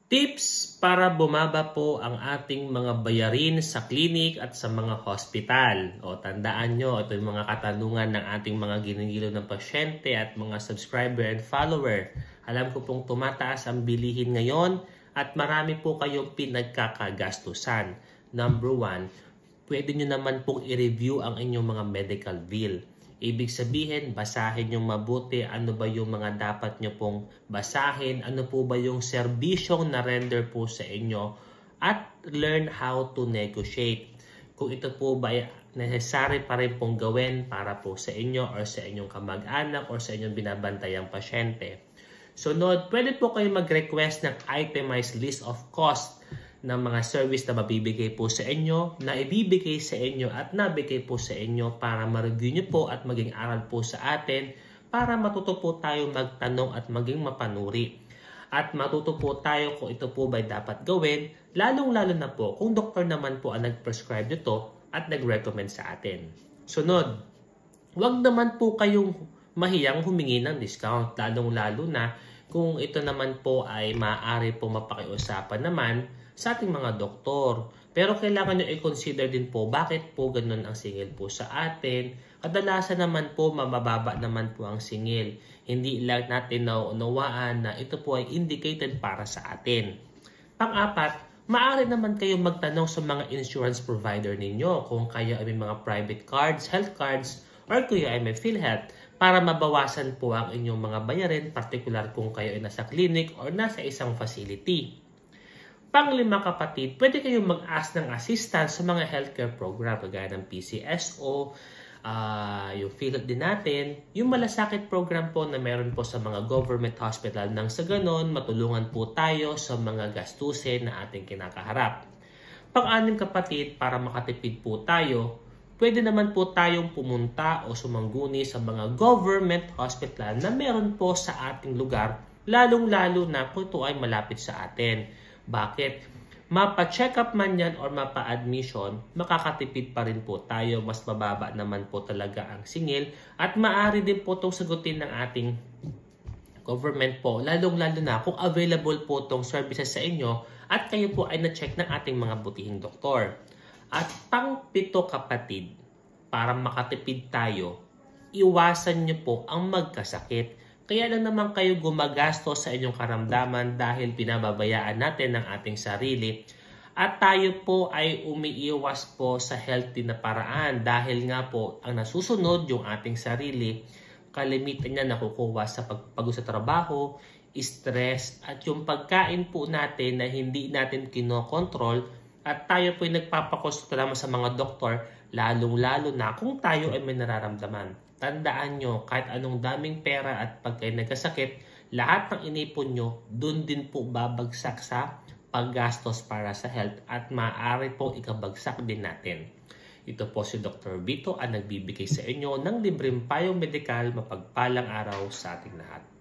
Tips para bumaba po ang ating mga bayarin sa clinic at sa mga hospital. O tandaan nyo, ito yung mga katanungan ng ating mga ginigilo ng pasyente at mga subscriber and follower. Alam ko pong tumataas ang bilihin ngayon at marami po kayong pinagkakagastusan. Number 1, pwede nyo naman pong i-review ang inyong mga medical bill. Ibig sabihin, basahin nyo mabuti ano ba yung mga dapat nyo pong basahin, ano po ba yung serbisyong na-render po sa inyo, at learn how to negotiate. Kung ito po ba necessary pa rin pong gawin para po sa inyo or sa inyong kamag-anak or sa inyong binabantayang pasyente. Sunod, pwede po kayo mag-request ng itemized list of cost ng mga service na mabibigay po sa inyo, na ibibigay sa inyo at nabigay po sa inyo para ma-review nyo po at maging aral po sa atin para matuto po tayo magtanong at maging mapanuri. At matuto po tayo kung ito po ba dapat gawin, lalong-lalo na po kung doktor naman po ang nag-prescribe nito at nag-recommend sa atin. Sunod, huwag naman po kayong mahiyang humingi ng discount, lalong-lalo na kung ito naman po ay maaari po mapakiusapan naman sa ating mga doktor. Pero kailangan nyo i-consider din po bakit po ganun ang singil po sa atin. Kadalasan naman po mabababa naman po ang singil. Hindi lang natin nauunawaan na ito po ay indicated para sa atin. Pang-apat, maaari naman kayong magtanong sa mga insurance provider ninyo kung kayo ay may mga private cards, health cards, or kayo ay may PhilHealth para mabawasan po ang inyong mga bayarin, particular kung kayo ay nasa clinic or nasa isang facility. Pang-5 kapatid, pwede kayong mag-ask ng assistance sa mga healthcare program kagaya ng PCSO, yung PhilHealth din natin, yung malasakit program po na meron po sa mga government hospital nang sa ganon, matulungan po tayo sa mga gastusin na ating kinakaharap. Pang-6 kapatid, para makatipid po tayo, pwede naman po tayong pumunta o sumangguni sa mga government hospital na meron po sa ating lugar, lalong-lalo na kung ito ay malapit sa atin. Bakit? Mapa-check up man yan or mapa-admission, makakatipid pa rin po tayo. Mas mababa naman po talaga ang singil at maaari din po itong sagutin ng ating government po, lalong-lalo na kung available po itong services sa inyo at kayo po ay na-check ng ating mga butihing doktor. At pang-7 kapatid, para makatipid tayo, iwasan nyo po ang magkasakit. Kaya lang naman kayo gumagasto sa inyong karamdaman dahil pinababayaan natin ng ating sarili. At tayo po ay umiiwas po sa healthy na paraan dahil nga po ang nasusunod yung ating sarili. Kalimitan niya nakukuha sa pagpagod sa trabaho, stress at yung pagkain po natin na hindi natin kinokontrol at tayo po ay nagpapakonsulta naman sa mga doktor lalong-lalo na kung tayo ay may nararamdaman. Tandaan nyo, kahit anong daming pera at pag kayo nagkasakit, lahat ng inipon nyo, dun din po babagsak sa paggastos para sa health at maaari po ikabagsak din natin. Ito po si Dr. Vito ang nagbibigay sa inyo ng libreng payong medikal. Mapagpalang araw sa ating lahat.